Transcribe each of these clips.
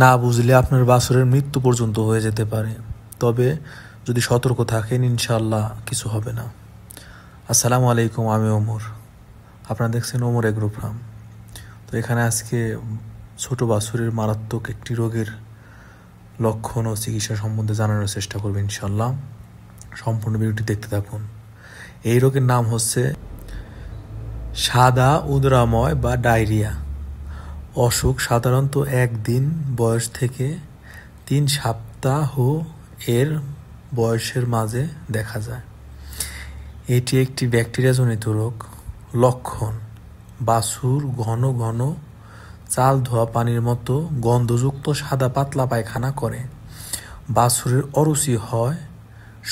না বুঝলে আপনার বাছুরের মৃত্যু পর্যন্ত হয়ে যেতে পারে। তবে যদি সতর্ক থাকেন ইনশাআল্লাহ কিছু হবে না। আসসালামু আলাইকুম, আমি ওমর। আপনারা দেখছেন ওমর এগ্রো ফার্ম। তো এখানে আজকে ছোট বাছুরের মারাত্মক একটি রোগের লক্ষণ ও চিকিৎসা সম্বন্ধে জানানোর চেষ্টা করব ইনশাআল্লাহ। সম্পূর্ণ ভিডিওটি দেখতে থাকুন। এই রোগের নাম হচ্ছে সাদা উদরাময় বা ডায়রিয়া। অসুখ সাধারণত 1 দিন বয়স থেকে 3 সপ্তাহ এর বয়সের মাঝে দেখা যায়। এটি একটি ব্যাকটেরিয়াজনিত রোগ। লক্ষণ: বাছুর ঘন ঘন চাল ধোয়া পানির মতো গন্ধযুক্ত সাদা পাতলা পায়খানা করে। বাছুরের অরুচি হয়,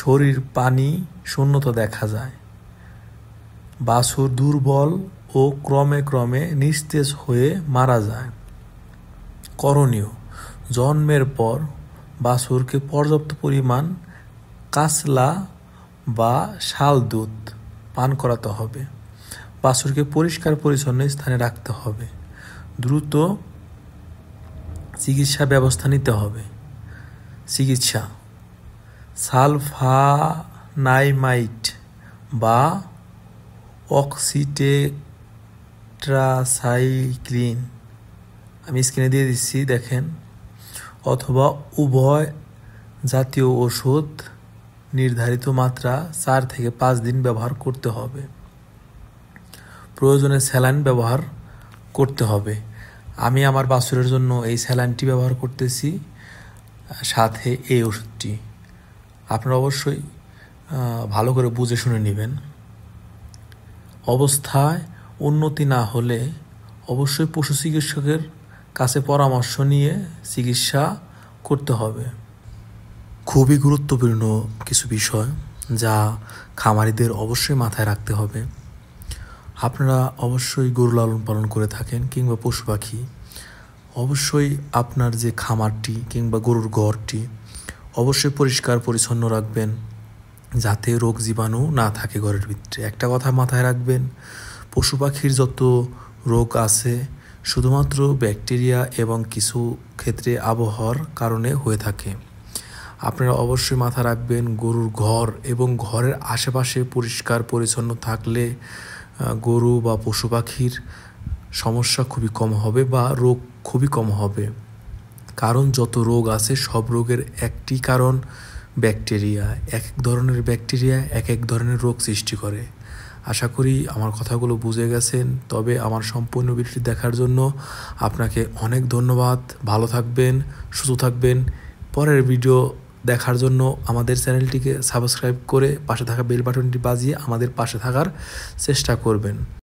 শরীর পানি শূন্যতা দেখা যায়। বাছুর দুর্বল ও ক্রমে ক্রমে নিস্তেজ হয়ে মারা যায়। করণীয়: জন্মের পর বাছুরকে পর্যাপ্ত পরিমাণ কাঁচলা বা শাল দুধ পান করাতে হবে। বাছুরকে পরিষ্কার পরিচ্ছন্ন স্থানে রাখতে হবে। দ্রুত চিকিৎসা ব্যবস্থা নিতে হবে। চিকিৎসা: সালফানাইমাইড বা অক্সিটেট্রাসাইক্লিন, আমি স্ক্রিনে দিয়ে দিচ্ছি দেখেন, অথবা উভয় জাতীয় ওষুধ নির্ধারিত মাত্রা 4 থেকে 5 দিন ব্যবহার করতে হবে। প্রয়োজনে স্যালাইন ব্যবহার করতে হবে। আমি আমার বাছুরের জন্য এই স্যালাইনটি ব্যবহার করতেছি, সাথে এই ওষুধটি। আপনারা অবশ্যই ভালো করে বুঝে শুনে নেবেন। অবস্থায় উন্নতি না হলে অবশ্যই পশু চিকিৎসকের কাছে পরামর্শ নিয়ে চিকিৎসা করতে হবে। খুবই গুরুত্বপূর্ণ কিছু বিষয় যা খামারিদের অবশ্যই মাথায় রাখতে হবে। আপনারা অবশ্যই গরু লালন পালন করে থাকেন কিংবা পশু পাখি, অবশ্যই আপনার যে খামারটি কিংবা গরুর ঘরটি অবশ্যই পরিষ্কার পরিচ্ছন্ন রাখবেন, যাতে রোগ জীবাণু না থাকে ঘরের ভিতরে। একটা কথা মাথায় রাখবেন, পশু পাখির যত রোগ আছে শুধুমাত্র ব্যাকটেরিয়া এবং কিছু ক্ষেত্রে আবহাওয়ার কারণে হয়ে থাকে। আপনারা অবশ্যই মাথা রাখবেন, গরুর ঘর এবং ঘরের আশেপাশে পরিষ্কার পরিচ্ছন্ন থাকলে গরু বা পশু পাখির সমস্যা খুবই কম হবে বা রোগ খুবই কম হবে। কারণ যত রোগ আছে সব রোগের একটি কারণ ব্যাকটেরিয়া। এক এক ধরনের ব্যাকটেরিয়া এক এক ধরনের রোগ সৃষ্টি করে। আশা করি আমার কথাগুলো বুঝে গেছেন। তবে আমার সম্পূর্ণ ভিডিওটি দেখার জন্য আপনাকে অনেক ধন্যবাদ। ভালো থাকবেন, সুস্থ থাকবেন। পরের ভিডিও দেখার জন্য আমাদের চ্যানেলটিকে সাবস্ক্রাইব করে পাশে থাকা বেল বাটনটি বাজিয়ে আমাদের পাশে থাকার চেষ্টা করবেন।